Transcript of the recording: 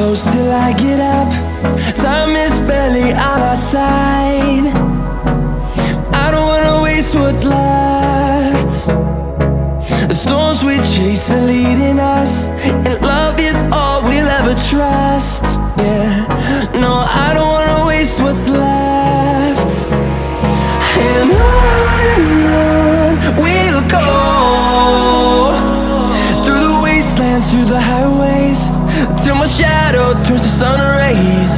close till I get up. Time is barely on our side. I don't wanna waste what's left. The storms we chase are leading us, and love is all we'll ever trust. Yeah, no, I don't wanna waste what's left. And on we'll go, through the wastelands, through the highways, till my shadow turns to sun rays.